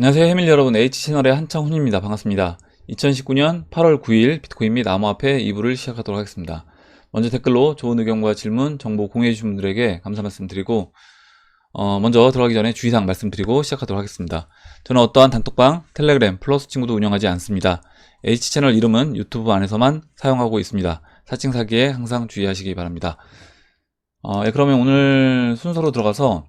안녕하세요 해밀 여러분, H채널의 한창훈입니다. 반갑습니다. 2019년 8월 9일 비트코인 및 암호화폐 2부를 시작하도록 하겠습니다. 먼저 댓글로 좋은 의견과 질문, 정보 공유해주신 분들에게 감사 말씀드리고 먼저 들어가기 전에 주의사항 말씀드리고 시작하도록 하겠습니다. 저는 어떠한 단톡방, 텔레그램, 플러스 친구도 운영하지 않습니다. H채널 이름은 유튜브 안에서만 사용하고 있습니다. 사칭 사기에 항상 주의하시기 바랍니다. 그러면 오늘 순서로 들어가서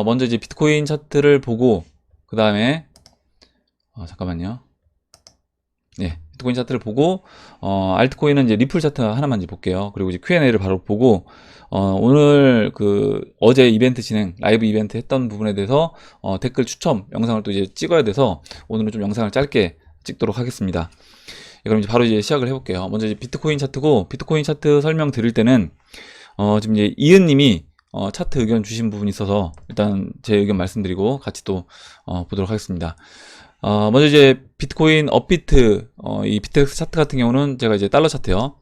먼저 이제 비트코인 차트를 보고 그 다음에 잠깐만요. 네, 비트코인 차트를 보고 알트코인은 이제 리플 차트 하나만 이제 볼게요. 그리고 이제 Q&A를 바로 보고 오늘 어제 이벤트 진행, 라이브 이벤트 했던 부분에 대해서 댓글 추첨 영상을 또 이제 찍어야 돼서 오늘은 좀 영상을 짧게 찍도록 하겠습니다. 그럼 이제 바로 이제 시작을 해볼게요. 먼저 이제 비트코인 차트고, 비트코인 차트 설명 드릴 때는 지금 이제 이은님이 차트 의견 주신 부분이 있어서 일단 제 의견 말씀드리고 같이 또 보도록 하겠습니다. 먼저 이제 비트코인 업비트 이 비트엑스 차트 같은 경우는 제가 이제 달러 차트요.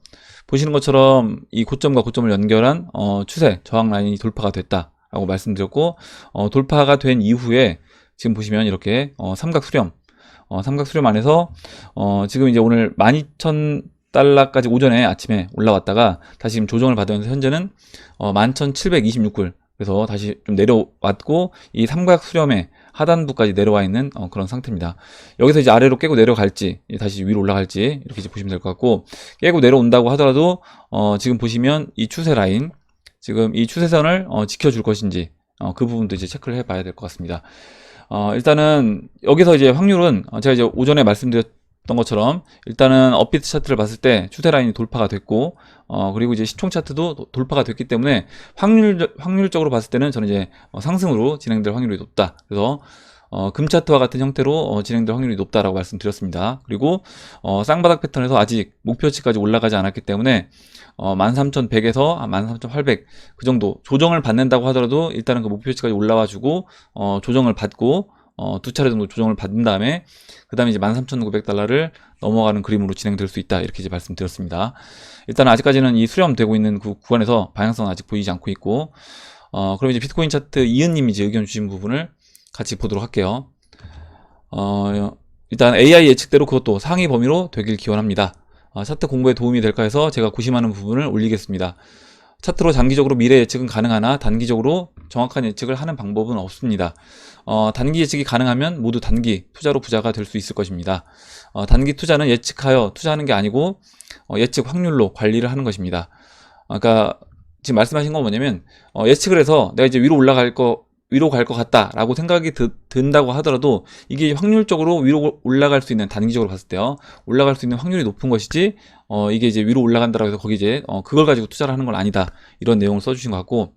보시는 것처럼 이 고점과 고점을 연결한 추세 저항 라인이 돌파가 됐다라고 말씀드렸고, 돌파가 된 이후에 지금 보시면 이렇게 삼각 수렴 안에서 지금 이제 오늘 12,000달러까지 오전에 아침에 올라왔다가 다시 지금 조정을 받으면서 현재는 11,726불, 그래서 다시 좀 내려왔고 이 삼각 수렴의 하단부까지 내려와 있는 그런 상태입니다. 여기서 이제 아래로 깨고 내려갈지 다시 위로 올라갈지 이렇게 이제 보시면 될 것 같고, 깨고 내려온다고 하더라도 지금 보시면 이 추세 라인, 지금 이 추세선을 지켜줄 것인지 그 부분도 이제 체크를 해봐야 될 것 같습니다. 일단은 여기서 이제 확률은 제가 이제 오전에 말씀드렸던 것처럼 일단은 업비트 차트를 봤을 때 추세 라인이 돌파가 됐고 그리고 이제 시총 차트도 돌파가 됐기 때문에 확률적으로 봤을 때는 저는 이제 상승으로 진행될 확률이 높다. 그래서 금 차트와 같은 형태로 진행될 확률이 높다라고 말씀드렸습니다. 그리고 쌍바닥 패턴에서 아직 목표치까지 올라가지 않았기 때문에 13,100에서 13,800 그 정도 조정을 받는다고 하더라도 일단은 그 목표치까지 올라와 주고 조정을 받고 두 차례 정도 조정을 받은 다음에 그 다음에 이제 13,900달러를 넘어가는 그림으로 진행될 수 있다, 이렇게 이제 말씀드렸습니다. 일단 아직까지는 이 수렴되고 있는 그 구간에서 방향성은 아직 보이지 않고 있고, 그럼 이제 비트코인 차트 이은님이 이제 의견 주신 부분을 같이 보도록 할게요. 일단 AI 예측대로 그것도 상위 범위로 되길 기원합니다. 차트 공부에 도움이 될까 해서 제가 고심하는 부분을 올리겠습니다. 차트로 장기적으로 미래 예측은 가능하나 단기적으로 정확한 예측을 하는 방법은 없습니다. 단기 예측이 가능하면 모두 단기 투자로 부자가 될 수 있을 것입니다. 단기 투자는 예측하여 투자하는 게 아니고 예측 확률로 관리를 하는 것입니다. 그러니까 지금 말씀하신 건 뭐냐면 예측을 해서 내가 이제 위로 갈 것 같다라고 생각이 든다고 하더라도 이게 확률적으로 위로 올라갈 수 있는, 단기적으로 봤을 때요, 올라갈 수 있는 확률이 높은 것이지 이게 이제 위로 올라간다라고 해서 거기 이제 그걸 가지고 투자를 하는 건 아니다, 이런 내용을 써주신 것 같고,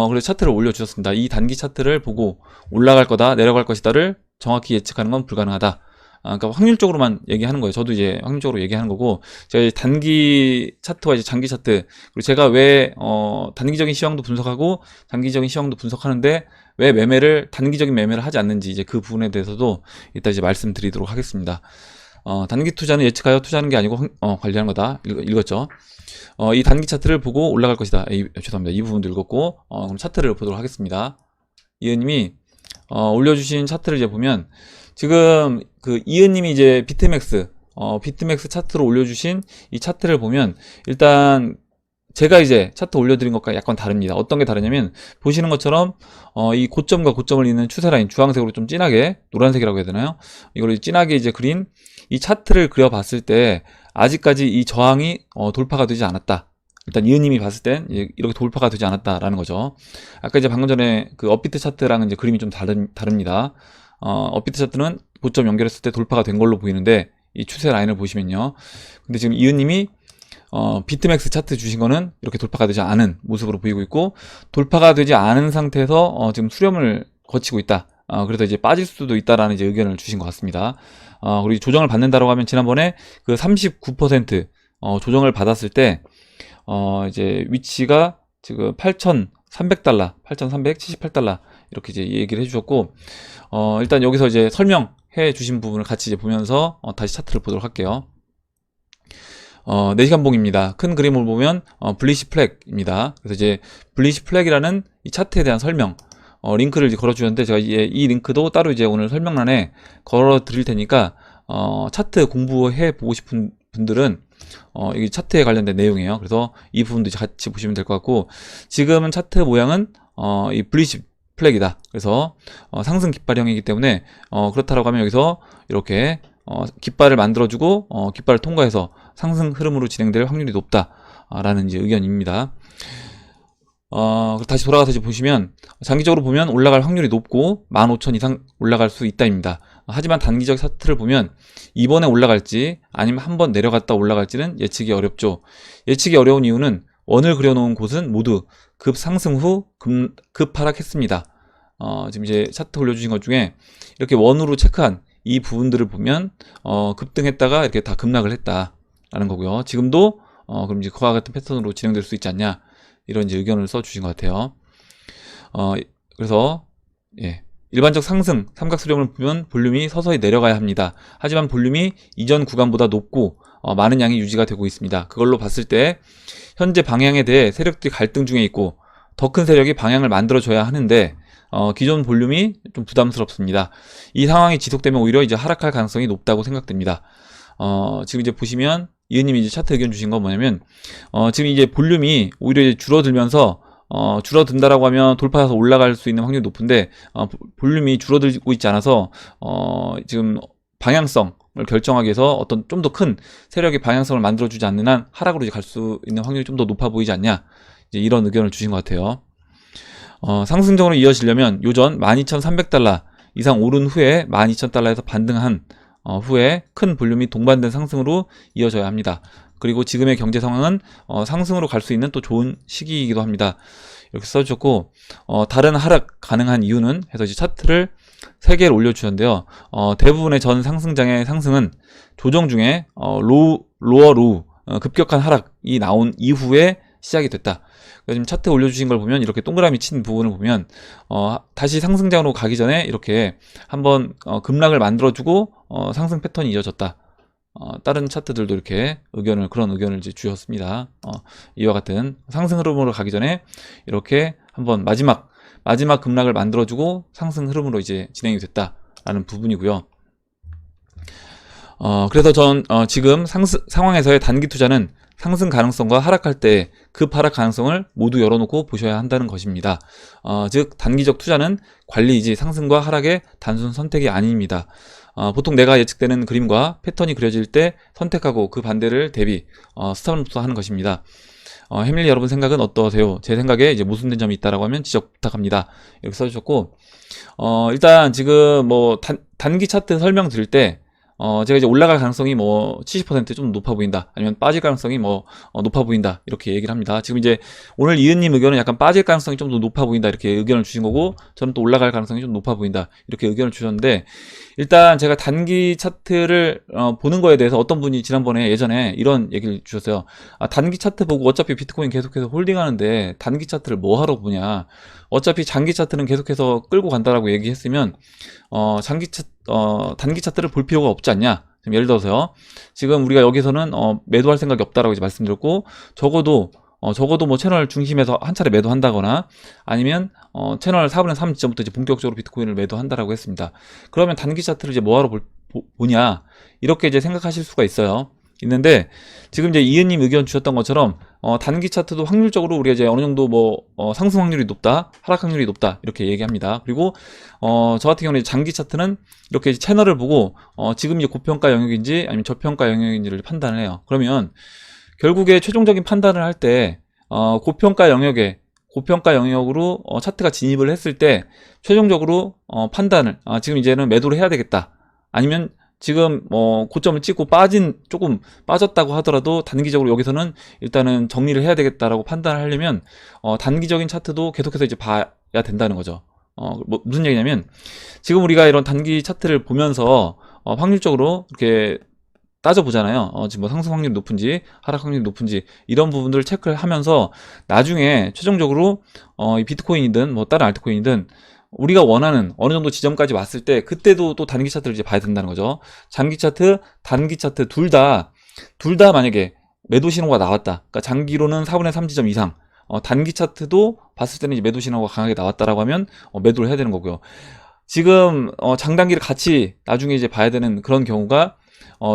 그래서 차트를 올려주셨습니다. 이 단기 차트를 보고 올라갈 거다, 내려갈 것이다를 정확히 예측하는 건 불가능하다. 그러니까 확률적으로만 얘기하는 거예요. 저도 이제 확률적으로 얘기하는 거고, 제가 이제 단기 차트와 이제 장기 차트, 그리고 제가 왜 단기적인 시황도 분석하고 장기적인 시황도 분석하는데 왜 단기적인 매매를 하지 않는지, 이제 그 부분에 대해서도 이따 이제 말씀드리도록 하겠습니다. 단기 투자는 예측하여 투자하는 게 아니고 관리하는 거다. 읽었죠? 이 단기 차트를 보고 올라갈 것이다. 죄송합니다. 이 부분도 읽었고, 그럼 차트를 보도록 하겠습니다. 이은님이 올려주신 차트를 이제 보면, 지금 이은님이 이제 비트맥스 차트로 올려주신 이 차트를 보면, 일단 제가 이제 차트 올려드린 것과 약간 다릅니다. 어떤 게 다르냐면, 보시는 것처럼 이 고점과 고점을 잇는 추세라인, 주황색으로 좀 진하게, 노란색이라고 해야 되나요? 이걸 진하게 이제 그린 이 차트를 그려봤을 때 아직까지 이 저항이 돌파가 되지 않았다. 일단 이은님이 봤을 땐 이렇게 돌파가 되지 않았다라는 거죠. 아까 이제 방금 전에 그 업비트 차트랑은 이제 그림이 좀 다릅니다. 업비트 차트는 고점 연결했을 때 돌파가 된 걸로 보이는데, 이 추세 라인을 보시면요. 근데 지금 이은님이 비트맥스 차트 주신 거는 이렇게 돌파가 되지 않은 모습으로 보이고 있고, 돌파가 되지 않은 상태에서 지금 수렴을 거치고 있다. 그래서 이제 빠질 수도 있다라는 이제 의견을 주신 것 같습니다. 그리고 조정을 받는다라고 하면 지난번에 그 39% 조정을 받았을 때 이제 위치가 지금 8,300달러, 8,378달러 이렇게 이제 얘기를 해주셨고, 일단 여기서 이제 설명해 주신 부분을 같이 이제 보면서 다시 차트를 보도록 할게요. 4시간 봉입니다. 큰 그림을 보면 블리시 플렉입니다. 그래서 이제 블리시 플렉이라는 이 차트에 대한 설명, 링크를 이제 걸어주셨는데, 제가 이 링크도 따로 이제 오늘 설명란에 걸어 드릴 테니까, 차트 공부해 보고 싶은 분들은, 이게 차트에 관련된 내용이에요. 그래서 이 부분도 이제 같이 보시면 될 것 같고, 지금은 차트 모양은, 이 블리시 플렉이다. 그래서, 상승 깃발형이기 때문에, 그렇다라고 하면 여기서 이렇게, 깃발을 만들어주고, 깃발을 통과해서 상승 흐름으로 진행될 확률이 높다라는 이제 의견입니다. 다시 돌아가서 이제 보시면, 장기적으로 보면 올라갈 확률이 높고 15,000 이상 올라갈 수 있다입니다. 하지만 단기적 차트를 보면 이번에 올라갈지 아니면 한번 내려갔다 올라갈지는 예측이 어렵죠. 예측이 어려운 이유는 원을 그려놓은 곳은 모두 급상승 후 급하락했습니다. 지금 이제 차트 올려주신 것 중에 이렇게 원으로 체크한 이 부분들을 보면 급등했다가 이렇게 다 급락을 했다라는 거고요. 지금도 그럼 이제 그와 같은 패턴으로 진행될 수 있지 않냐, 이런 이제 의견을 써주신 것 같아요. 그래서 예, 일반적 상승 삼각수렴을 보면 볼륨이 서서히 내려가야 합니다. 하지만 볼륨이 이전 구간보다 높고 많은 양이 유지가 되고 있습니다. 그걸로 봤을 때 현재 방향에 대해 세력들이 갈등 중에 있고 더 큰 세력이 방향을 만들어줘야 하는데 기존 볼륨이 좀 부담스럽습니다. 이 상황이 지속되면 오히려 이제 하락할 가능성이 높다고 생각됩니다. 지금 이제 보시면 이은님이 이제 차트 의견 주신 건 뭐냐면, 지금 이제 볼륨이 오히려 이제 줄어들면서, 줄어든다라고 하면 돌파해서 올라갈 수 있는 확률이 높은데, 볼륨이 줄어들고 있지 않아서, 지금 방향성을 결정하기 위해서 어떤 좀 더 큰 세력의 방향성을 만들어주지 않는 한 하락으로 이제 갈 수 있는 확률이 좀 더 높아 보이지 않냐, 이제 이런 의견을 주신 것 같아요. 상승적으로 이어지려면 요전 12,300달러 이상 오른 후에 12,000달러에서 반등한 후에 큰 볼륨이 동반된 상승으로 이어져야 합니다. 그리고 지금의 경제 상황은 상승으로 갈 수 있는 또 좋은 시기이기도 합니다. 이렇게 써주셨고, 다른 하락 가능한 이유는 해서 이제 차트를 3개를 올려주셨는데요. 대부분의 전 상승장의 상승은 조정 중에 로어 로우 급격한 하락이 나온 이후에 시작이 됐다. 지금 차트 올려주신 걸 보면 이렇게 동그라미 친 부분을 보면 다시 상승장으로 가기 전에 이렇게 한번 급락을 만들어주고 상승 패턴이 이어졌다. 다른 차트들도 이렇게 그런 의견을 이제 주셨습니다. 이와 같은 상승 흐름으로 가기 전에 이렇게 한번 마지막 급락을 만들어주고 상승 흐름으로 이제 진행이 됐다라는 부분이고요. 그래서 전 지금 상황에서의 단기 투자는 상승 가능성과 하락할 때 급하락 가능성을 모두 열어놓고 보셔야 한다는 것입니다. 즉 단기적 투자는 관리이지 상승과 하락의 단순 선택이 아닙니다. 보통 내가 예측되는 그림과 패턴이 그려질 때 선택하고 그 반대를 대비 스탑로스 하는 것입니다. 해밀리 여러분 생각은 어떠세요? 제 생각에 이제 모순된 점이 있다라고 하면 지적 부탁합니다. 이렇게 써주셨고, 일단 지금 뭐 단기 차트 설명 드릴 때 제가 이제 올라갈 가능성이 뭐 70% 높아 보인다, 아니면 빠질 가능성이 뭐 높아 보인다, 이렇게 얘기를 합니다. 지금 이제 오늘 이은님 의견은 약간 빠질 가능성이 좀 더 높아 보인다, 이렇게 의견을 주신 거고, 저는 또 올라갈 가능성이 좀 높아 보인다, 이렇게 의견을 주셨는데, 일단 제가 단기 차트를 보는 거에 대해서 어떤 분이 지난번에 예전에 이런 얘기를 주셨어요. 단기 차트 보고 어차피 비트코인 계속해서 홀딩하는데 단기 차트를 뭐 하러 보냐, 어차피 장기 차트는 계속해서 끌고 간다라고 얘기했으면 단기 차트를 볼 필요가 없지 않냐. 예를 들어서요, 지금 우리가 여기서는 매도할 생각이 없다라고 이제 말씀드렸고, 적어도 뭐 채널 중심에서 한 차례 매도한다거나 아니면 채널 4분의 3 지점부터 이제 본격적으로 비트코인을 매도한다라고 했습니다. 그러면 단기 차트를 이제 뭐하러 보냐, 이렇게 이제 생각하실 수가 있는데, 지금 이제 이은님 의견 주셨던 것처럼 단기 차트도 확률적으로 우리가 이제 어느 정도 뭐 상승 확률이 높다, 하락 확률이 높다, 이렇게 얘기합니다. 그리고 저 같은 경우는 장기 차트는 이렇게 채널을 보고 지금 이제 고평가 영역인지 아니면 저평가 영역인지를 판단을 해요. 그러면 결국에 최종적인 판단을 할 때 고평가 영역으로 차트가 진입을 했을 때 최종적으로 판단을 지금 이제는 매도를 해야 되겠다, 아니면 지금 고점을 찍고 조금 빠졌다고 하더라도 단기적으로 여기서는 일단은 정리를 해야 되겠다라고 판단을 하려면 단기적인 차트도 계속해서 이제 봐야 된다는 거죠. 무슨 얘기냐면, 지금 우리가 이런 단기 차트를 보면서 확률적으로 이렇게 따져보잖아요. 지금 뭐 상승 확률이 높은지 하락 확률이 높은지 이런 부분들을 체크를 하면서 나중에 최종적으로 이 비트코인이든 뭐 다른 알트코인이든 우리가 원하는 어느 정도 지점까지 왔을 때 그때도 또 단기 차트를 이제 봐야 된다는 거죠. 장기 차트, 단기 차트 둘 다 만약에 매도 신호가 나왔다, 그러니까 장기로는 4분의 3 지점 이상, 단기 차트도 봤을 때는 이제 매도 신호가 강하게 나왔다라고 하면 매도를 해야 되는 거고요. 지금 장단기를 같이 나중에 이제 봐야 되는 그런 경우가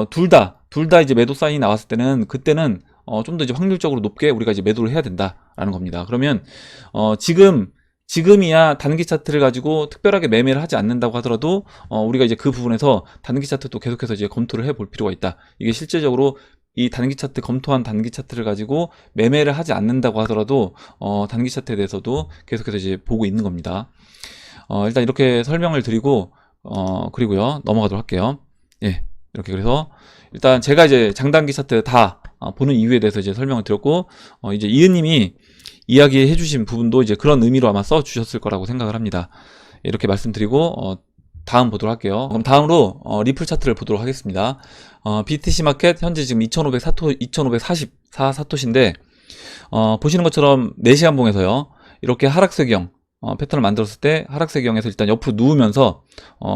둘 다 이제 매도 사인이 나왔을 때는 그때는 좀 더 이제 확률적으로 높게 우리가 이제 매도를 해야 된다라는 겁니다. 그러면 지금이야 단기 차트를 가지고 특별하게 매매를 하지 않는다고 하더라도 우리가 이제 그 부분에서 단기 차트도 계속해서 이제 검토를 해볼 필요가 있다. 이게 실제적으로 이 단기 차트 검토한 단기 차트를 가지고 매매를 하지 않는다고 하더라도 단기 차트에 대해서도 계속해서 이제 보고 있는 겁니다. 일단 이렇게 설명을 드리고 그리고요 넘어가도록 할게요. 예, 이렇게 그래서 일단 제가 이제 장단기 차트 다 보는 이유에 대해서 이제 설명을 드렸고 이제 이은님이 이야기해 주신 부분도 이제 그런 의미로 아마 써 주셨을 거라고 생각을 합니다. 이렇게 말씀드리고 다음 보도록 할게요. 그럼 다음으로 리플 차트를 보도록 하겠습니다. BTC 마켓 현재 지금 2544 사토시인데 보시는 것처럼 4시간 봉에서요 이렇게 하락세경 패턴을 만들었을 때 하락세경에서 일단 옆으로 누우면서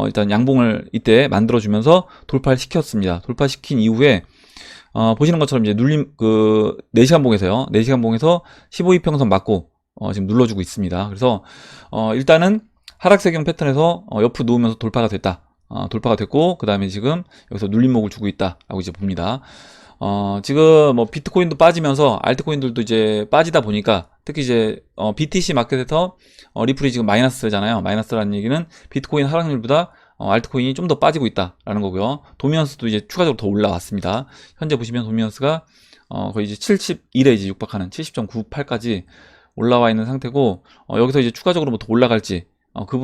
일단 양봉을 이때 만들어주면서 돌파를 시켰습니다. 돌파시킨 이후에 보시는 것처럼 이제 눌림 4시간 봉에서요. 4시간 봉에서 15이평선 맞고 지금 눌러주고 있습니다. 그래서 일단은 하락세경 패턴에서 옆으로 누우면서 돌파가 됐다. 돌파가 됐고 그 다음에 지금 여기서 눌림목을 주고 있다라고 이제 봅니다. 지금 뭐 비트코인도 빠지면서 알트코인들도 이제 빠지다 보니까 특히 이제 BTC 마켓에서 리플이 지금 마이너스잖아요. 마이너스라는 얘기는 비트코인 하락률보다 알트코인이 좀 더 빠지고 있다라는 거고요. 도미넌스도 이제 추가적으로 더 올라왔습니다. 현재 보시면 도미넌스가 거의 이제 71에 이제 육박하는 70.98까지 올라와 있는 상태고 여기서 이제 추가적으로 뭐 더 올라갈지 그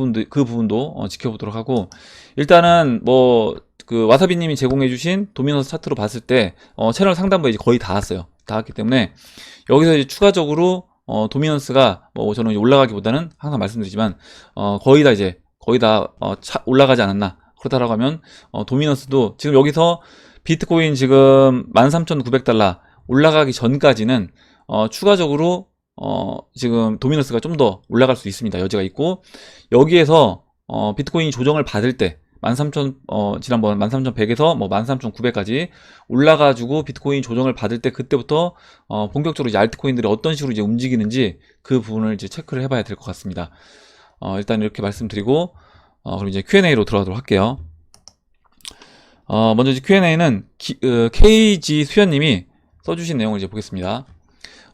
부분도 지켜보도록 하고 일단은 뭐 그 와사비님이 제공해주신 도미넌스 차트로 봤을 때 채널 상단부에 이제 거의 닿았어요. 닿았기 때문에 여기서 이제 추가적으로 도미넌스가 뭐 저는 올라가기보다는 항상 말씀드리지만 거의 다 올라가지 않았나 그렇다라고 하면 도미넌스도 지금 여기서 비트코인 지금 13,900달러 올라가기 전까지는 추가적으로 지금 도미넌스가 좀 더 올라갈 수 있습니다. 여지가 있고 여기에서 비트코인이 조정을 받을 때 13,000 지난번 13,100에서 뭐 13,900까지 올라가지고 비트코인 조정을 받을 때 그때부터 본격적으로 이제 알트코인들이 어떤 식으로 이제 움직이는지 그 부분을 이제 체크를 해봐야 될 것 같습니다. 일단 이렇게 말씀드리고 그럼 이제 Q&A로 들어가도록 할게요. 먼저 이제 Q&A는 KG 수현님이 써주신 내용을 이제 보겠습니다.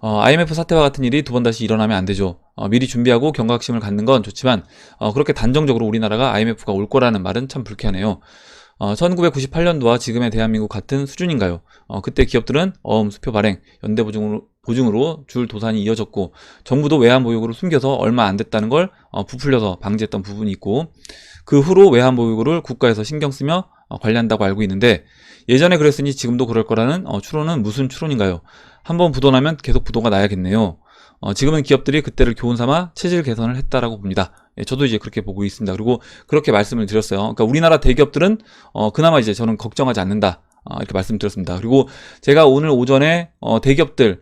IMF 사태와 같은 일이 두 번 다시 일어나면 안 되죠. 미리 준비하고 경각심을 갖는 건 좋지만 그렇게 단정적으로 우리나라가 IMF가 올 거라는 말은 참 불쾌하네요. 1998년도와 지금의 대한민국 같은 수준인가요? 그때 기업들은 수표 발행, 연대 보증으로 줄 도산이 이어졌고 정부도 외환 보유고를 숨겨서 얼마 안 됐다는 걸 부풀려서 방지했던 부분이 있고 그 후로 외환 보유고를 국가에서 신경 쓰며 관리한다고 알고 있는데 예전에 그랬으니 지금도 그럴 거라는 추론은 무슨 추론인가요? 한번 부도나면 계속 부도가 나야겠네요. 지금은 기업들이 그때를 교훈 삼아 체질 개선을 했다라고 봅니다. 예, 저도 이제 그렇게 보고 있습니다. 그리고 그렇게 말씀을 드렸어요. 그러니까 우리나라 대기업들은 그나마 이제 저는 걱정하지 않는다. 이렇게 말씀드렸습니다. 그리고 제가 오늘 오전에 대기업들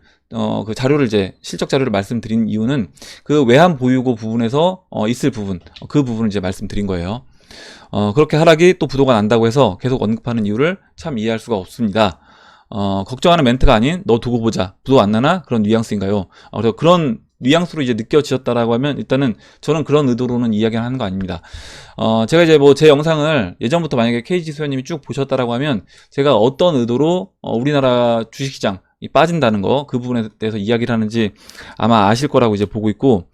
그 자료를 이제 실적 자료를 말씀드린 이유는 그 외환 보유고 부분에서 있을 부분 그 부분을 이제 말씀드린 거예요. 그렇게 하락이 또 부도가 난다고 해서 계속 언급하는 이유를 참 이해할 수가 없습니다. 걱정하는 멘트가 아닌 너 두고 보자 부도 안 나나 그런 뉘앙스인가요? 그래서 그런 뉘앙스로 이제 느껴지셨다라고 하면 일단은 저는 그런 의도로는 이야기를 하는 거 아닙니다. 제가 이제 뭐 제 영상을 예전부터 만약에 KG 수현님이 쭉 보셨다라고 하면 제가 어떤 의도로 우리나라 주식시장 빠진다는 거 그 부분에 대해서 이야기를 하는지 아마 아실 거라고 이제 보고 있고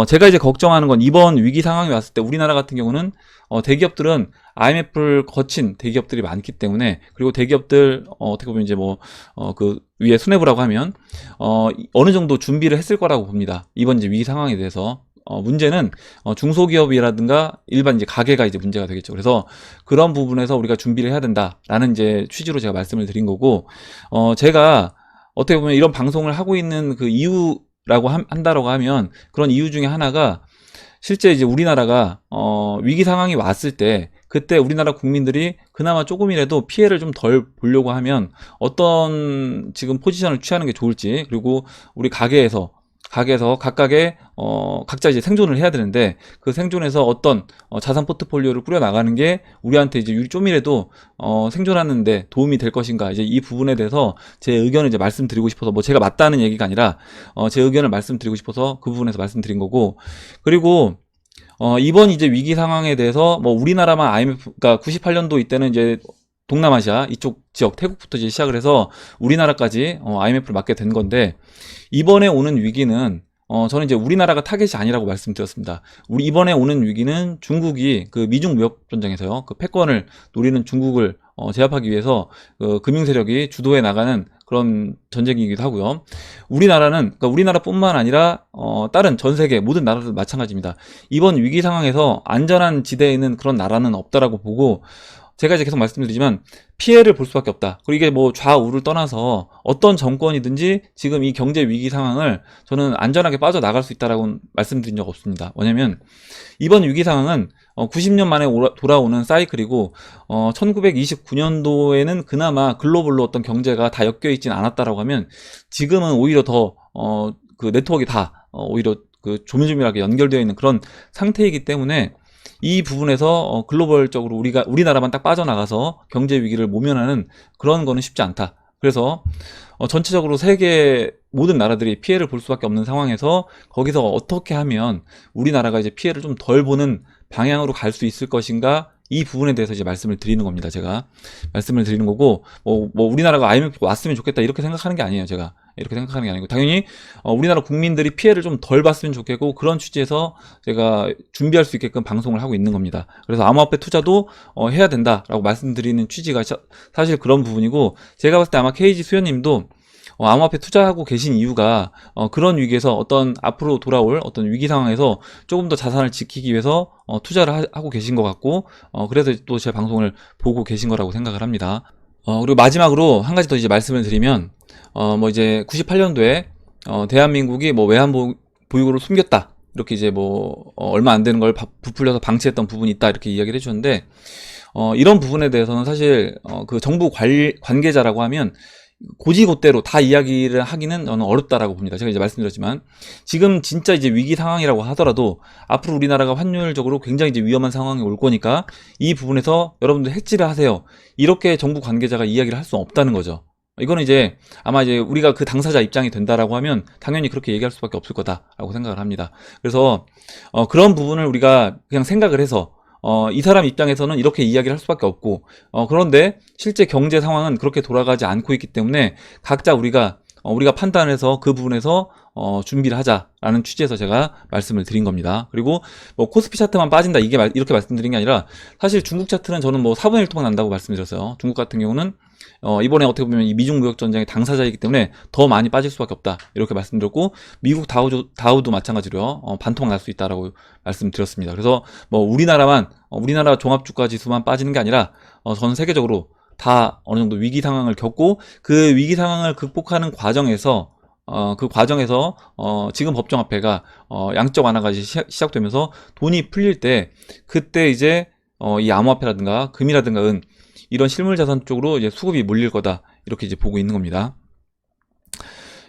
제가 이제 걱정하는 건 이번 위기 상황이 왔을 때 우리나라 같은 경우는 대기업들은 IMF를 거친 대기업들이 많기 때문에 그리고 대기업들 어떻게 보면 이제 뭐 그 위에 수뇌부라고 하면 어느 정도 준비를 했을 거라고 봅니다. 이번 이제 위기 상황에 대해서 문제는 중소기업이라든가 일반 이제 가게가 이제 문제가 되겠죠. 그래서 그런 부분에서 우리가 준비를 해야 된다라는 이제 취지로 제가 말씀을 드린 거고 제가 어떻게 보면 이런 방송을 하고 있는 그 이유라고 한다라고 하면 그런 이유 중에 하나가 실제 이제 우리나라가 위기 상황이 왔을 때 그때 우리나라 국민들이 그나마 조금이라도 피해를 좀 덜 보려고 하면 어떤 지금 포지션을 취하는 게 좋을지 그리고 우리 가게에서 가게에서 각각의 각자 이제 생존을 해야 되는데, 그 생존에서 어떤 자산 포트폴리오를 꾸려 나가는 게 우리한테 이제 좀이라도 생존하는데 도움이 될 것인가, 이제 이 부분에 대해서 제 의견을 이제 말씀드리고 싶어서, 뭐 제가 맞다는 얘기가 아니라 제 의견을 말씀드리고 싶어서 그 부분에서 말씀드린 거고. 그리고 이번 이제 위기 상황에 대해서 뭐 우리나라만 IMF, 그러니까 98년도 이때는 이제 동남아시아 이쪽 지역 태국부터 이제 시작을 해서 우리나라까지 IMF를 맞게 된 건데, 이번에 오는 위기는 저는 이제 우리나라가 타겟이 아니라고 말씀드렸습니다. 우리 이번에 오는 위기는 중국이 그 미중 무역 전쟁에서요, 그 패권을 노리는 중국을 제압하기 위해서 그 금융 세력이 주도해 나가는 그런 전쟁이기도 하고요. 우리나라는, 그러니까 우리나라뿐만 아니라 다른 전 세계 모든 나라들 마찬가지입니다. 이번 위기 상황에서 안전한 지대에 있는 그런 나라는 없다라고 보고, 제가 이제 계속 말씀드리지만 피해를 볼 수밖에 없다. 그리고 이게 뭐 좌우를 떠나서 어떤 정권이든지 지금 이 경제 위기 상황을 저는 안전하게 빠져나갈 수 있다라고 말씀드린 적 없습니다. 왜냐면 이번 위기 상황은 90년 만에 돌아오는 사이클이고, 1929년도에는 그나마 글로벌로 어떤 경제가 다 엮여 있진 않았다라고 하면, 지금은 오히려 더 그 네트워크가 다 오히려 그 조밀조밀하게 연결되어 있는 그런 상태이기 때문에, 이 부분에서 글로벌적으로 우리나라만 딱 빠져나가서 경제 위기를 모면하는 그런 거는 쉽지 않다. 그래서 전체적으로 세계 모든 나라들이 피해를 볼 수밖에 없는 상황에서, 거기서 어떻게 하면 우리나라가 이제 피해를 좀 덜 보는 방향으로 갈 수 있을 것인가, 이 부분에 대해서 이제 말씀을 드리는 겁니다. 제가 말씀을 드리는 거고, 뭐 우리나라가 IMF 왔으면 좋겠다 이렇게 생각하는 게 아니에요. 제가 이렇게 생각하는 게 아니고, 당연히 우리나라 국민들이 피해를 좀 덜 봤으면 좋겠고, 그런 취지에서 제가 준비할 수 있게끔 방송을 하고 있는 겁니다. 그래서 암호화폐 투자도 해야 된다라고 말씀드리는 취지가 사실 그런 부분이고, 제가 봤을 때 아마 KG 수연님도 암호화폐 투자하고 계신 이유가 그런 위기에서, 어떤 앞으로 돌아올 어떤 위기 상황에서 조금 더 자산을 지키기 위해서 투자를 하고 계신 것 같고, 그래서 또 제 방송을 보고 계신 거라고 생각을 합니다. 그리고 마지막으로 한 가지 더 이제 말씀을 드리면, 뭐 이제 98년도에 대한민국이 뭐 외환 보유고를 숨겼다, 이렇게 이제 뭐 얼마 안 되는 걸 부풀려서 방치했던 부분이 있다, 이렇게 이야기를 해주셨는데, 이런 부분에 대해서는 사실 그 정부 관계자라고 하면 고지고대로 다 이야기를 하기는 저는 어렵다라고 봅니다. 제가 이제 말씀드렸지만, 지금 진짜 이제 위기 상황이라고 하더라도 앞으로 우리나라가 환율적으로 굉장히 이제 위험한 상황이 올 거니까, 이 부분에서 여러분들 해지를 하세요, 이렇게 정부 관계자가 이야기를 할 수 없다는 거죠. 이거는 이제 아마 이제 우리가 그 당사자 입장이 된다라고 하면 당연히 그렇게 얘기할 수밖에 없을 거다라고 생각을 합니다. 그래서 그런 부분을 우리가 그냥 생각을 해서, 이 사람 입장에서는 이렇게 이야기를 할 수밖에 없고, 그런데 실제 경제 상황은 그렇게 돌아가지 않고 있기 때문에, 각자 우리가 판단해서 그 부분에서 준비를 하자라는 취지에서 제가 말씀을 드린 겁니다. 그리고 뭐 코스피 차트만 빠진다, 이렇게 말씀드린 게 아니라, 사실 중국 차트는 저는 뭐 4분의 1토막 난다고 말씀드렸어요. 중국 같은 경우는 이번에 어떻게 보면 이 미중 무역 전쟁의 당사자이기 때문에 더 많이 빠질 수밖에 없다, 이렇게 말씀드렸고, 미국 다우도 마찬가지로 반토막 날 수 있다라고 말씀드렸습니다. 그래서 뭐 우리나라 종합주가 지수만 빠지는 게 아니라 전 세계적으로 다 어느 정도 위기 상황을 겪고, 그 위기 상황을 극복하는 과정에서 지금 법정화폐가 양적 완화가 시작되면서 돈이 풀릴 때, 그때 이제 이 암호화폐라든가 금이라든가 은, 이런 실물 자산 쪽으로 이제 수급이 몰릴 거다, 이렇게 이제 보고 있는 겁니다.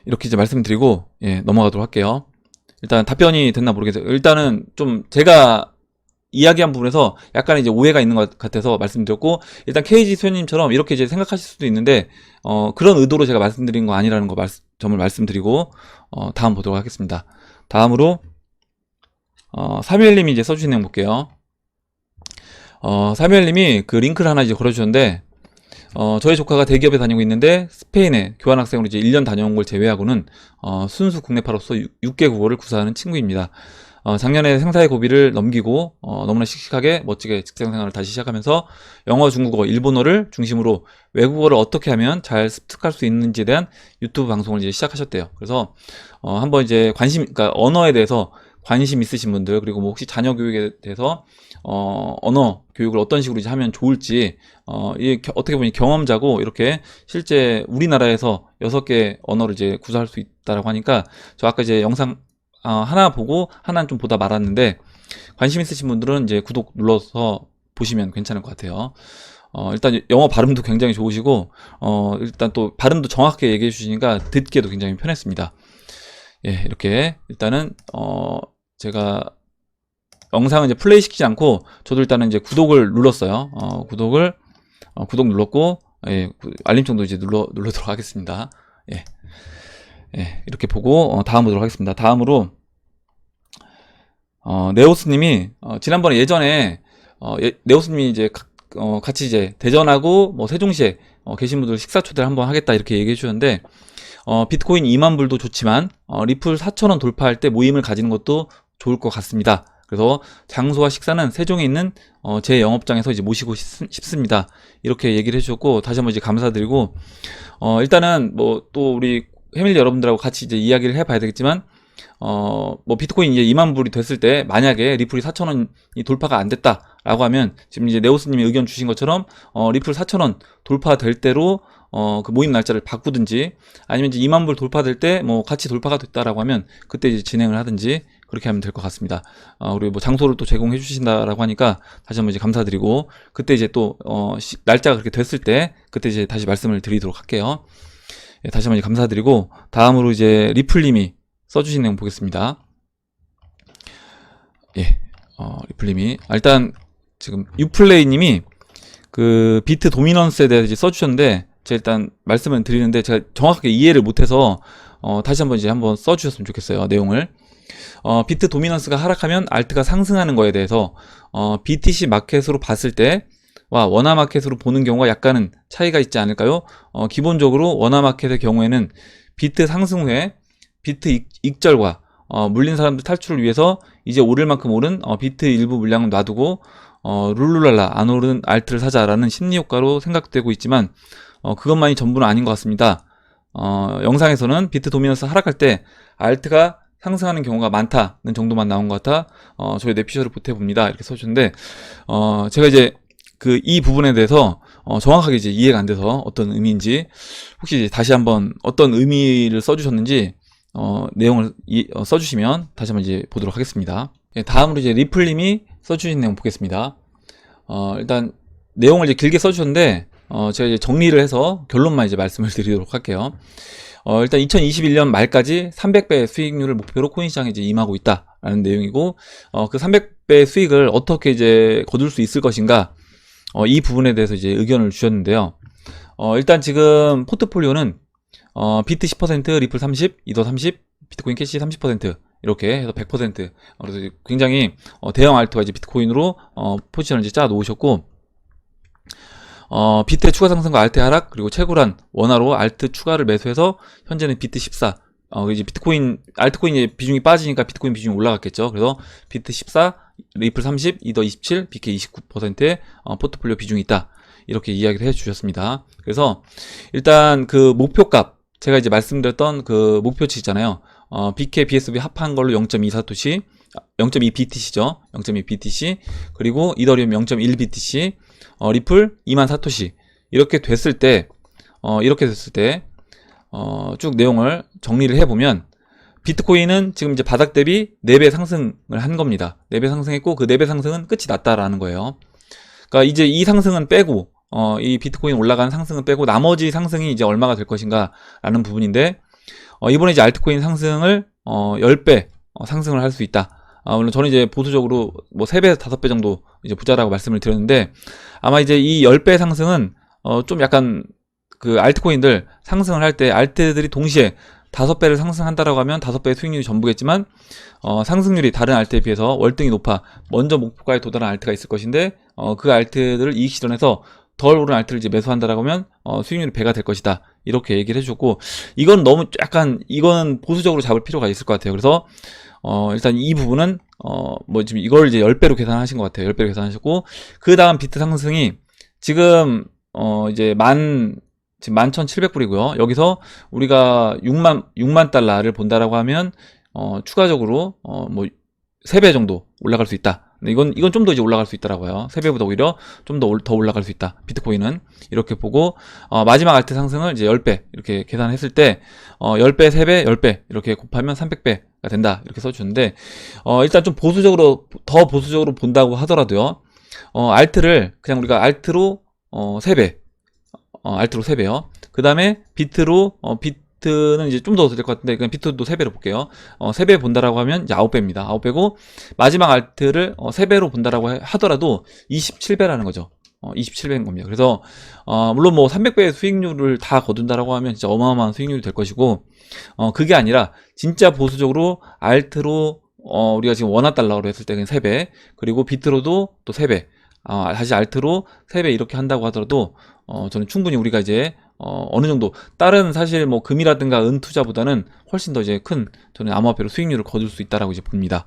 이렇게 이제 말씀드리고 넘어가도록 할게요. 일단 답변이 됐나 모르겠어요. 일단은 좀 제가 이야기한 부분에서 약간 이제 오해가 있는 것 같아서 말씀드렸고, 일단 KG 수현님처럼 이렇게 이제 생각하실 수도 있는데, 그런 의도로 제가 말씀드린 거 아니라는 거 점을 말씀드리고, 다음 보도록 하겠습니다. 다음으로 사무엘님이 이제 써주신 내용 볼게요. 사무엘님이 그 링크를 하나 이제 걸어주셨는데, 저희 조카가 대기업에 다니고 있는데 스페인에 교환학생으로 이제 1년 다녀온 걸 제외하고는 순수 국내파로서 6개 국어를 구사하는 친구입니다. 작년에 생사의 고비를 넘기고 너무나 씩씩하게 멋지게 직장생활을 다시 시작하면서 영어, 중국어, 일본어를 중심으로 외국어를 어떻게 하면 잘 습득할 수 있는지에 대한 유튜브 방송을 이제 시작하셨대요. 그래서 한번 이제 그러니까 언어에 대해서 관심 있으신 분들, 그리고 뭐 혹시 자녀 교육에 대해서 언어 교육을 어떤 식으로 이제 하면 좋을지, 이게 어떻게 보면 경험자고, 이렇게 실제 우리나라에서 6개 언어를 이제 구사할 수 있다라고 하니까, 저 아까 이제 영상 하나 보고 하나는 좀 보다 말았는데, 관심 있으신 분들은 이제 구독 눌러서 보시면 괜찮을 것 같아요. 일단 영어 발음도 굉장히 좋으시고, 일단 또 발음도 정확하게 얘기해 주시니까 듣기에도 굉장히 편했습니다. 예, 이렇게 일단은 제가 영상은 이제 플레이 시키지 않고 저도 일단은 이제 구독을 눌렀어요. 구독 눌렀고, 예, 알림정도 이제 눌러도록 하겠습니다. 예, 예, 이렇게 보고 다음 보도록 하겠습니다. 다음으로 네오스님이 지난번에 예전에 네오스님이 이제 같이 이제 대전하고 뭐 세종시에 계신 분들 식사 초대를 한번 하겠다 이렇게 얘기해 주셨는데, 비트코인 2만 불도 좋지만 리플 4,000원 돌파할 때 모임을 가지는 것도 좋을 것 같습니다. 그래서 장소와 식사는 세종에 있는 제 영업장에서 이제 모시고 싶습니다. 이렇게 얘기를 해주셨고, 다시 한번 이제 감사드리고, 일단은 뭐 또 우리 패밀리 여러분들하고 같이 이제 이야기를 해봐야 되겠지만, 뭐 비트코인 이제 2만 불이 됐을 때 만약에 리플이 4,000원이 돌파가 안 됐다라고 하면, 지금 이제 네오스님이 의견 주신 것처럼 리플 4,000원 돌파될 때로 그 모임 날짜를 바꾸든지, 아니면 이제 2만 불 돌파될 때 뭐 같이 돌파가 됐다라고 하면 그때 이제 진행을 하든지 그렇게 하면 될 것 같습니다. 그리고 뭐 장소를 또 제공해 주신다라고 하니까 다시 한번 이제 감사드리고, 그때 이제 또 날짜가 그렇게 됐을 때 그때 이제 다시 말씀을 드리도록 할게요. 예, 다시 한번 이제 감사드리고, 다음으로 이제 리플님이 써주신 내용 보겠습니다. 예, 리플님이 일단 지금 유플레이님이 그 비트 도미넌스에 대해서 이제 써주셨는데, 제가 일단 말씀을 드리는데 제가 정확하게 이해를 못해서 다시 한번 이제 한번 써주셨으면 좋겠어요. 내용을. 비트 도미넌스가 하락하면 알트가 상승하는 거에 대해서 BTC 마켓으로 봤을 때와 원화 마켓으로 보는 경우가 약간은 차이가 있지 않을까요? 기본적으로 원화 마켓의 경우에는 비트 상승 후에 비트 익절과 물린 사람들 탈출을 위해서 이제 오를 만큼 오른 비트 일부 물량을 놔두고 룰루랄라 안 오른 알트를 사자라는 심리 효과로 생각되고 있지만, 그것만이 전부는 아닌 것 같습니다. 영상에서는 비트 도미넌스 하락할 때 알트가 상승하는 경우가 많다는 정도만 나온 것 같아 저희 뇌피셜을 보태봅니다. 이렇게 써주는데, 제가 이제 이 부분에 대해서 정확하게 이제 이해가 안 돼서 어떤 의미인지, 혹시 다시 한번 어떤 의미를 써주셨는지 내용을 써주시면 다시 한번 이제 보도록 하겠습니다. 예, 다음으로 이제 리플님이 써주신 내용 보겠습니다. 일단 내용을 이제 길게 써주셨는데 제가 이제 정리를 해서 결론만 이제 말씀을 드리도록 할게요. 일단 2021년 말까지 300배 수익률을 목표로 코인 시장에 이제 임하고 있다라는 내용이고, 그 300배 수익을 어떻게 이제 거둘 수 있을 것인가, 이 부분에 대해서 이제 의견을 주셨는데요. 일단 지금 포트폴리오는 비트 10%, 리플 30, 이더 30, 비트코인 캐시 30% 이렇게 해서 100%. 그래서 굉장히 대형 알트와 이제 비트코인으로 포지션을 이제 짜 놓으셨고, 비트의 추가 상승과 알트의 하락, 그리고 채굴한 원화로 알트 추가를 매수해서 현재는 비트 14, 이제 비트코인, 알트코인의 비중이 빠지니까 비트코인 비중이 올라갔겠죠. 그래서 비트 14, 리플 30, 이더 27, BK 29%의 포트폴리오 비중이 있다. 이렇게 이야기를 해 주셨습니다. 그래서 일단 그 목표값, 제가 이제 말씀드렸던 그 목표치 있잖아요. BK, BSV 합한 걸로 0.2 사토시, 0.2 BTC죠. 0.2 BTC, 그리고 이더리움 0.1 BTC, 리플 2만 사토시. 이렇게 됐을 때, 쭉 내용을 정리를 해보면, 비트코인은 지금 이제 바닥 대비 4배 상승을 한 겁니다. 4배 상승했고, 그 4배 상승은 끝이 났다라는 거예요. 그러니까 이제 이 상승은 빼고, 이 비트코인 올라가는 상승은 빼고, 나머지 상승이 이제 얼마가 될 것인가 라는 부분인데, 이번에 이제 알트코인 상승을 10배 상승을 할 수 있다. 물론 저는 이제 보수적으로 뭐 3배에서 5배 정도 이제 부자라고 말씀을 드렸는데, 아마 이제 이 10배 상승은 좀 약간 그 알트코인들 상승을 할 때 알트들이 동시에 5배를 상승한다라고 하면 5배의 수익률이 전부겠지만, 상승률이 다른 알트에 비해서 월등히 높아 먼저 목표가에 도달한 알트가 있을 것인데, 그 알트들을 이익 실현해서 덜 오른 알트를 이제 매수한다라고 하면 수익률이 배가 될 것이다. 이렇게 얘기를 해주셨고, 이건 너무 약간 이거는 보수적으로 잡을 필요가 있을 것 같아요. 그래서 일단 이 부분은 뭐 지금 이걸 이제 10배로 계산하신 것 같아요. 10배로 계산하셨고, 그 다음 비트 상승이 지금 이제 지금 11,700불이고요. 여기서 우리가 6만 달러를 본다라고 하면 추가적으로 뭐 3배 정도 올라갈 수 있다. 이건 좀 더 이제 올라갈 수 있다라고요. 3배보다 오히려 좀 더 올라갈 수 있다. 비트코인은 이렇게 보고, 마지막 알트 상승을 이제 10배 이렇게 계산했을 때 10배, 3배, 10배 이렇게 곱하면 300배가 된다. 이렇게 써주는데, 일단 좀 더 보수적으로 본다고 하더라도요. 알트를 그냥 우리가 알트로 3배, 알트로 3배요. 그 다음에 비트 비트는 이제 좀 더 될 것 같은데, 그냥 비트도 3배로 볼게요. 3배 본다라고 하면 이제 9배입니다. 9배고, 마지막 알트를 3배로 본다라고 하더라도 27배라는 거죠. 27배인 겁니다. 그래서, 물론 뭐 300배의 수익률을 다 거둔다라고 하면 진짜 어마어마한 수익률이 될 것이고, 그게 아니라, 진짜 보수적으로 알트로, 우리가 지금 원화달러로 했을 때 그냥 3배, 그리고 비트로도 또 3배, 다시 알트로 3배 이렇게 한다고 하더라도, 저는 충분히 우리가 이제, 어느 정도, 다른 사실 뭐 금이라든가 은 투자보다는 훨씬 더 이제 큰, 저는 암호화폐로 수익률을 거둘 수 있다라고 이제 봅니다.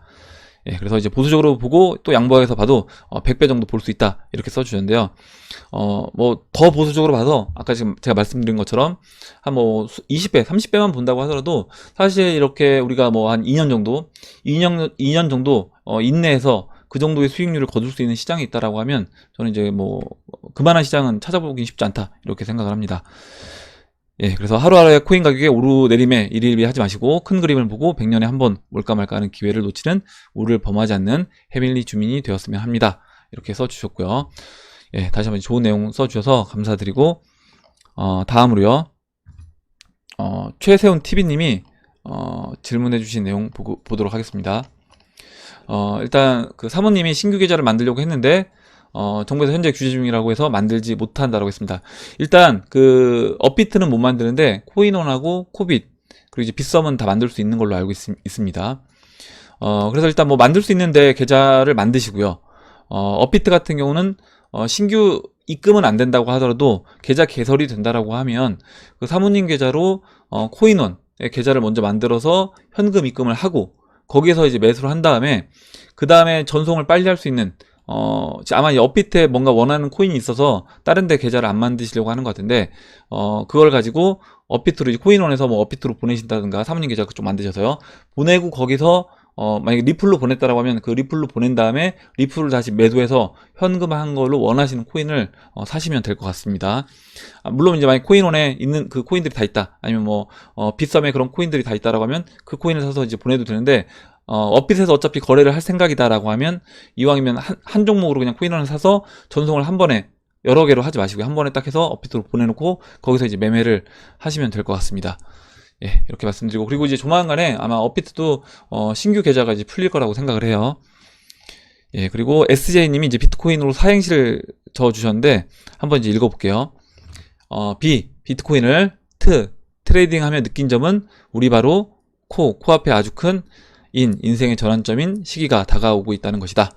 예, 그래서 이제 보수적으로 보고 또 양보해서 봐도 100배 정도 볼 수 있다 이렇게 써주셨는데요. 뭐 더 보수적으로 봐서 아까 지금 제가 말씀드린 것처럼 한 뭐 20배, 30배만 본다고 하더라도 사실 이렇게 우리가 뭐 한 2년 정도, 2년 정도 인내해서 그 정도의 수익률을 거둘 수 있는 시장이 있다라고 하면 저는 이제 뭐 그만한 시장은 찾아보기 쉽지 않다 이렇게 생각을 합니다. 예, 그래서 하루하루의 코인 가격의 오르내림에 일일비하지 마시고 큰 그림을 보고 100년에 한 번 올까 말까 하는 기회를 놓치는 우를 범하지 않는 해밀리 주민이 되었으면 합니다. 이렇게 써주셨고요. 예, 다시 한번 좋은 내용 써주셔서 감사드리고 다음으로요. 최세훈 TV님이 질문해주신 내용 보도록 하겠습니다. 일단 그 사모님이 신규 계좌를 만들려고 했는데 정부에서 현재 규제 중이라고 해서 만들지 못한다라고 했습니다. 일단 그 업비트는 못 만드는데 코인원하고 코빗 그리고 이제 빗썸은 다 만들 수 있는 걸로 알고 있습니다. 그래서 일단 뭐 만들 수 있는데 계좌를 만드시고요. 업비트 같은 경우는 신규 입금은 안 된다고 하더라도 계좌 개설이 된다라고 하면 그 사모님 계좌로 코인원의 계좌를 먼저 만들어서 현금 입금을 하고 거기에서 이제 매수를 한 다음에 그 다음에 전송을 빨리 할 수 있는 아마 이 업비트에 뭔가 원하는 코인이 있어서 다른 데 계좌를 안 만드시려고 하는 것 같은데 그걸 가지고 업비트로 이제 코인원에서 뭐 업비트로 보내신다든가 사모님 계좌 그쪽 만드셔서요 보내고 거기서 만약에 리플로 보냈다라고 하면 그 리플로 보낸 다음에 리플을 다시 매도해서 현금화한 걸로 원하시는 코인을 사시면 될 것 같습니다. 물론 이제 만약 코인원에 있는 그 코인들이 다 있다 아니면 뭐 빗썸에 그런 코인들이 다 있다라고 하면 그 코인을 사서 이제 보내도 되는데 업빗에서 어차피 거래를 할 생각이다라고 하면 이왕이면 한 종목으로 그냥 코인원을 사서 전송을 한 번에 여러 개로 하지 마시고 한 번에 딱 해서 업비트로 보내놓고 거기서 이제 매매를 하시면 될 것 같습니다. 예, 이렇게 말씀드리고 그리고 이제 조만간에 아마 업비트도 신규 계좌가 이제 풀릴 거라고 생각을 해요. 예, 그리고 SJ님이 이제 비트코인으로 사행시를 적어주셨는데 한번 이제 읽어볼게요. 비트코인을 트레이딩하며 느낀 점은 우리 바로 코앞에 아주 큰 인생의 전환점인 시기가 다가오고 있다는 것이다.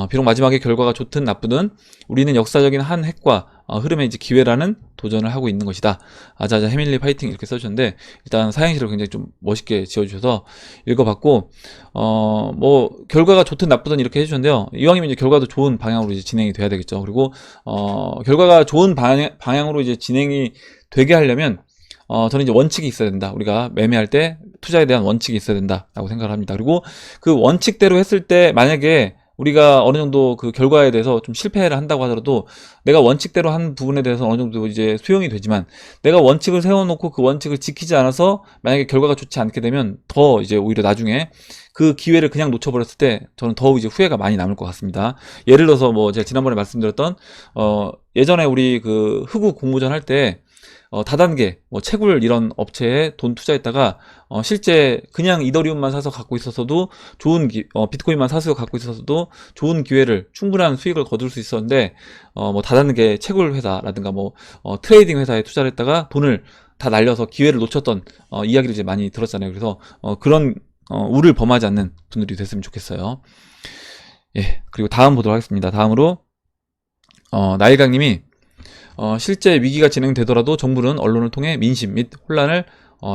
비록 마지막에 결과가 좋든 나쁘든 우리는 역사적인 한 획과 흐름의 이제 기회라는 도전을 하고 있는 것이다. 아자아자 해밀리 파이팅 이렇게 써주셨는데 일단 사행시를 굉장히 좀 멋있게 지어주셔서 읽어봤고 뭐 결과가 좋든 나쁘든 이렇게 해주셨는데요. 이왕이면 이제 결과도 좋은 방향으로 이제 진행이 돼야 되겠죠. 그리고 결과가 좋은 방향으로 이제 진행이 되게 하려면 저는 이제 원칙이 있어야 된다. 우리가 매매할 때 투자에 대한 원칙이 있어야 된다라고 생각을 합니다. 그리고 그 원칙대로 했을 때 만약에 우리가 어느 정도 그 결과에 대해서 좀 실패를 한다고 하더라도 내가 원칙대로 한 부분에 대해서 어느 정도 이제 수용이 되지만 내가 원칙을 세워놓고 그 원칙을 지키지 않아서 만약에 결과가 좋지 않게 되면 더 이제 오히려 나중에 그 기회를 그냥 놓쳐버렸을 때 저는 더욱 이제 후회가 많이 남을 것 같습니다. 예를 들어서 뭐 제가 지난번에 말씀드렸던 예전에 우리 그 흑우 공모전 할 때 다단계, 뭐 채굴 이런 업체에 돈 투자했다가 실제 그냥 이더리움만 사서 갖고 있었어도 좋은 비트코인만 사서 갖고 있었어도 좋은 기회를 충분한 수익을 거둘 수 있었는데 뭐 다단계 채굴 회사라든가 뭐 트레이딩 회사에 투자를 했다가 돈을 다 날려서 기회를 놓쳤던 이야기를 이제 많이 들었잖아요. 그래서 그런 우를 범하지 않는 분들이 됐으면 좋겠어요. 예, 그리고 다음 보도록 하겠습니다. 다음으로 나일강님이 실제 위기가 진행되더라도 정부는 언론을 통해 민심 및 혼란을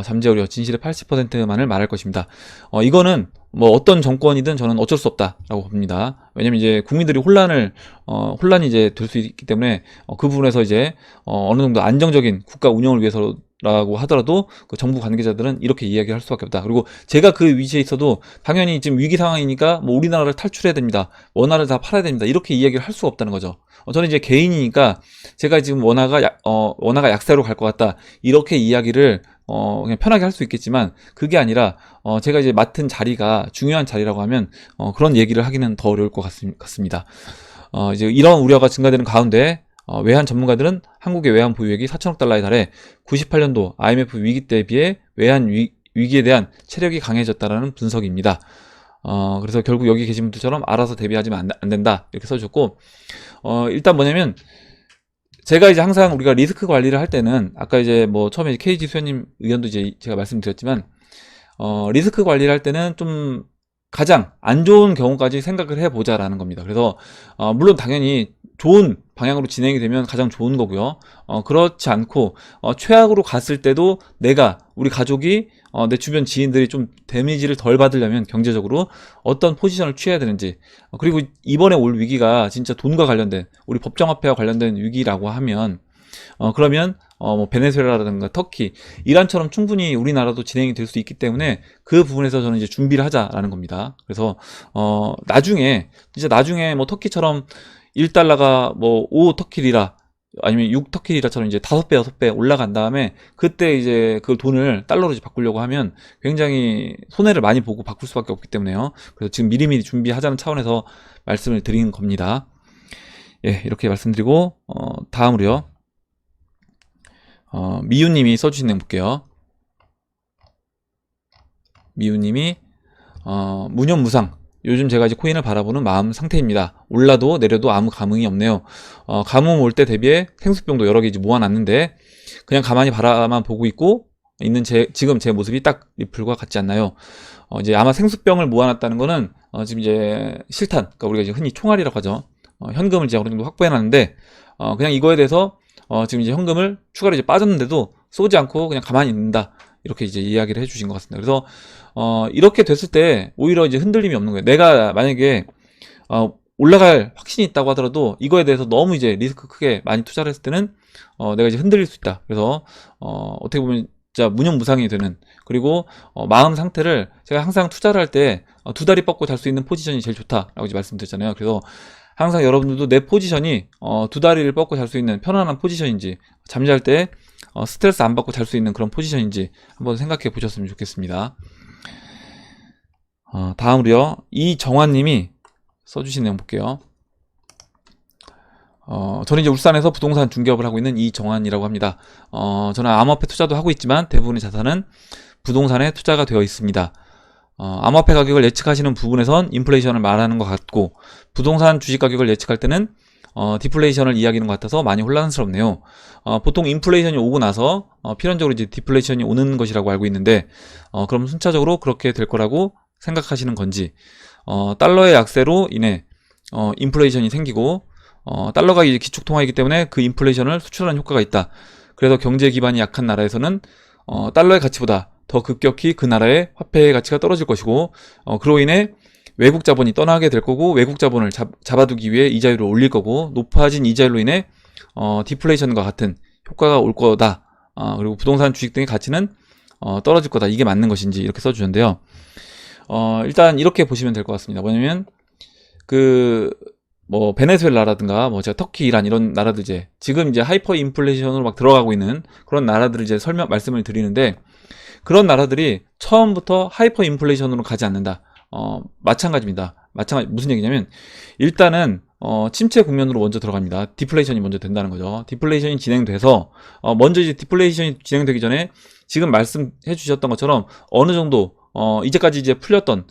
잠재우려 진실의 80%만을 말할 것입니다. 이거는 뭐 어떤 정권이든 저는 어쩔 수 없다라고 봅니다. 왜냐면 이제 국민들이 혼란이 이제 될 수 있기 때문에 그 부분에서 이제 어느 정도 안정적인 국가 운영을 위해서라고 하더라도 그 정부 관계자들은 이렇게 이야기를 할 수밖에 없다. 그리고 제가 그 위치에 있어도 당연히 지금 위기 상황이니까 뭐 우리나라를 탈출해야 됩니다. 원화를 다 팔아야 됩니다. 이렇게 이야기를 할 수가 없다는 거죠. 저는 이제 개인이니까 제가 지금 원화가 약세로 갈 것 같다. 이렇게 이야기를 그냥 편하게 할 수 있겠지만 그게 아니라 제가 이제 맡은 자리가 중요한 자리라고 하면 그런 얘기를 하기는 더 어려울 것 같습니다. 이제 이런 우려가 증가되는 가운데 외환 전문가들은 한국의 외환 보유액이 4천억 달러에 달해 98년도 IMF 위기 대비해 외환 위기에 대한 체력이 강해졌다라는 분석입니다. 그래서 결국 여기 계신 분들처럼 알아서 대비하지면 안 된다 이렇게 써주셨고, 일단 뭐냐면 제가 이제 항상 우리가 리스크 관리를 할 때는 아까 이제 뭐 처음에 KG 수현님 의견도 이제 제가 말씀드렸지만 리스크 관리를 할 때는 좀 가장 안 좋은 경우까지 생각을 해보자라는 겁니다. 그래서 물론 당연히 좋은 방향으로 진행이 되면 가장 좋은 거고요. 그렇지 않고 최악으로 갔을 때도 우리 가족이 내 주변 지인들이 좀 데미지를 덜 받으려면 경제적으로 어떤 포지션을 취해야 되는지, 그리고 이번에 올 위기가 진짜 돈과 관련된, 우리 법정화폐와 관련된 위기라고 하면 그러면 뭐 베네수엘라라든가 터키, 이란처럼 충분히 우리나라도 진행이 될 수 있기 때문에 그 부분에서 저는 이제 준비를 하자라는 겁니다. 그래서 나중에 뭐 터키처럼 1달러가 뭐 5 터키 리라 아니면 6 터키 리라처럼 이제 5배, 6배 올라간 다음에 그때 이제 그 돈을 달러로 이제 바꾸려고 하면 굉장히 손해를 많이 보고 바꿀 수밖에 없기 때문에요. 그래서 지금 미리미리 준비하자는 차원에서 말씀을 드리는 겁니다. 예, 이렇게 말씀드리고 다음으로요. 미유님이 써주신 내용 볼게요. 미유님이 무념무상, 요즘 제가 이제 코인을 바라보는 마음 상태입니다. 올라도 내려도 아무 감흥이 없네요. 가뭄 올 때 대비해 생수병도 여러 개 이제 모아놨는데 그냥 가만히 바라만 보고 있는 지금 제 모습이 딱 리플과 같지 않나요? 이제 아마 생수병을 모아놨다는 거는 지금 이제 실탄, 그러니까 우리가 이제 흔히 총알이라고 하죠. 현금을 이제 어느 정도 확보해놨는데 그냥 이거에 대해서 지금 이제 현금을 추가로 이제 빠졌는데도 쏘지 않고 그냥 가만히 있는다, 이렇게 이제 이야기를 해주신 것 같습니다. 그래서 이렇게 됐을 때 오히려 이제 흔들림이 없는 거예요. 내가 만약에 올라갈 확신이 있다고 하더라도 이거에 대해서 너무 이제 리스크 크게 많이 투자를 했을 때는 내가 이제 흔들릴 수 있다. 그래서 어떻게 보면 진짜 무념무상이 되는, 그리고 마음 상태를 제가 항상 투자를 할 때 두 다리 뻗고 잘 수 있는 포지션이 제일 좋다라고 이제 말씀드렸잖아요. 그래서 항상 여러분들도 내 포지션이 두 다리를 뻗고 잘 수 있는 편안한 포지션인지, 잠잘 때 스트레스 안 받고 잘 수 있는 그런 포지션인지 한번 생각해 보셨으면 좋겠습니다. 다음으로요, 이정환님이 써주신 내용 볼게요. 저는 이제 울산에서 부동산 중개업을 하고 있는 이정환이라고 합니다. 저는 암호화폐 투자도 하고 있지만 대부분의 자산은 부동산에 투자가 되어 있습니다. 암호화폐 가격을 예측하시는 부분에선 인플레이션을 말하는 것 같고, 부동산 주식 가격을 예측할 때는 디플레이션을 이야기하는 것 같아서 많이 혼란스럽네요. 보통 인플레이션이 오고 나서 필연적으로 이제 디플레이션이 오는 것이라고 알고 있는데, 그럼 순차적으로 그렇게 될 거라고 생각하시는 건지, 달러의 약세로 인해 인플레이션이 생기고, 달러가 이제 기축통화이기 때문에 그 인플레이션을 수출하는 효과가 있다. 그래서 경제 기반이 약한 나라에서는 달러의 가치보다 더 급격히 그 나라의 화폐의 가치가 떨어질 것이고, 그로 인해 외국 자본이 떠나게 될 거고, 외국 자본을 잡아두기 위해 이자율을 올릴 거고, 높아진 이자율로 인해 디플레이션과 같은 효과가 올 거다. 그리고 부동산 주식 등의 가치는 떨어질 거다. 이게 맞는 것인지, 이렇게 써주셨는데요. 일단 이렇게 보시면 될 것 같습니다. 뭐냐면 뭐 베네수엘라라든가 뭐 제가 터키, 이란 이런 나라들 이제 지금 이제 하이퍼 인플레이션으로 막 들어가고 있는 그런 나라들을 이제 말씀을 드리는데, 그런 나라들이 처음부터 하이퍼 인플레이션으로 가지 않는다. 마찬가지입니다. 무슨 얘기냐면, 일단은 침체 국면으로 먼저 들어갑니다. 디플레이션이 먼저 된다는 거죠. 디플레이션이 진행돼서 먼저 이제 디플레이션이 진행되기 전에 지금 말씀해 주셨던 것처럼 어느 정도 이제까지 이제 풀렸던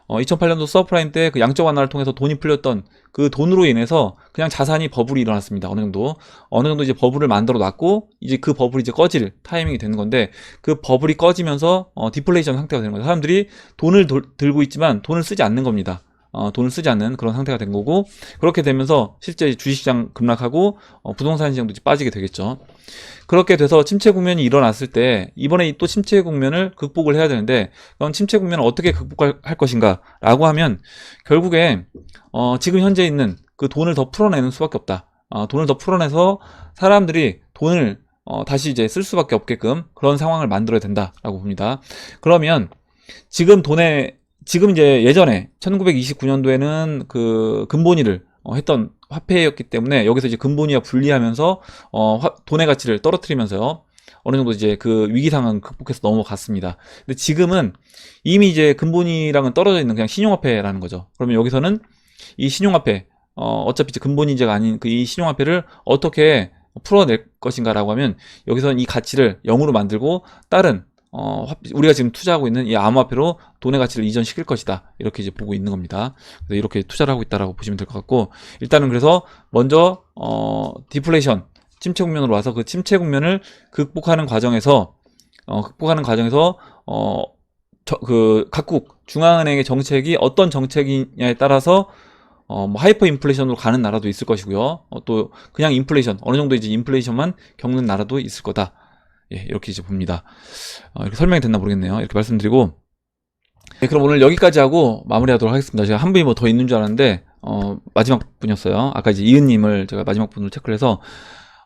2008년도 서프라임 때 그 양적 완화를 통해서 돈이 풀렸던 그 돈으로 인해서 그냥 자산이 버블이 일어났습니다. 어느 정도 이제 버블을 만들어 놨고, 이제 그 버블이 이제 꺼질 타이밍이 되는 건데, 그 버블이 꺼지면서 디플레이션 상태가 되는 거예요. 사람들이 돈을 들고 있지만 돈을 쓰지 않는 겁니다. 돈을 쓰지 않는 그런 상태가 된 거고, 그렇게 되면서 실제 주식시장 급락하고 부동산 시장도 이제 빠지게 되겠죠. 그렇게 돼서 침체 국면이 일어났을 때 이번에 또 침체 국면을 극복을 해야 되는데, 그럼 침체 국면을 어떻게 극복할 것인가 라고 하면, 결국에 지금 현재 있는 그 돈을 더 풀어내는 수밖에 없다. 돈을 더 풀어내서 사람들이 돈을 다시 이제 쓸 수밖에 없게끔 그런 상황을 만들어야 된다라고 봅니다. 그러면 지금 이제 예전에 1929년도에는 그 근본위를 했던 화폐였기 때문에 여기서 이제 근본위와 분리하면서 돈의 가치를 떨어뜨리면서요, 어느 정도 이제 그 위기 상황 극복해서 넘어갔습니다. 근데 지금은 이미 이제 근본위랑은 떨어져 있는 그냥 신용화폐라는 거죠. 그러면 여기서는 이 신용화폐, 어차피 이제 근본 인재가 아닌 그 이 신용화폐를 어떻게 풀어낼 것인가라고 하면 여기서는 이 가치를 0으로 만들고 다른 우리가 지금 투자하고 있는 이 암호화폐로 돈의 가치를 이전시킬 것이다. 이렇게 이제 보고 있는 겁니다. 그래서 이렇게 투자를 하고 있다라고 보시면 될 것 같고, 일단은 그래서 먼저 디플레이션 침체 국면으로 와서 그 침체 국면을 극복하는 과정에서 그 각국 중앙은행의 정책이 어떤 정책이냐에 따라서 뭐 하이퍼 인플레이션으로 가는 나라도 있을 것이고요. 또 그냥 인플레이션, 어느 정도 이제 인플레이션만 겪는 나라도 있을 거다. 예, 이렇게 이제 봅니다. 이렇게 설명이 됐나 모르겠네요. 이렇게 말씀드리고, 네, 그럼 오늘 여기까지 하고 마무리하도록 하겠습니다. 제가 한 분이 뭐 더 있는 줄 알았는데 마지막 분이었어요. 아까 이제 이은님을 제가 마지막 분으로 체크를 해서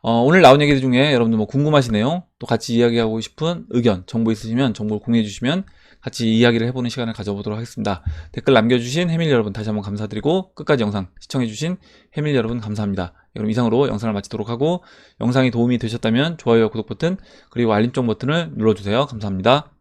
오늘 나온 얘기들 중에 여러분들 뭐 궁금하신 내용, 또 같이 이야기하고 싶은 의견, 정보 있으시면 정보를 공유해 주시면 같이 이야기를 해보는 시간을 가져보도록 하겠습니다. 댓글 남겨주신 해밀 여러분 다시 한번 감사드리고, 끝까지 영상 시청해주신 해밀 여러분 감사합니다. 그럼 이상으로 영상을 마치도록 하고, 영상이 도움이 되셨다면 좋아요와 구독 버튼, 그리고 알림종 버튼을 눌러주세요. 감사합니다.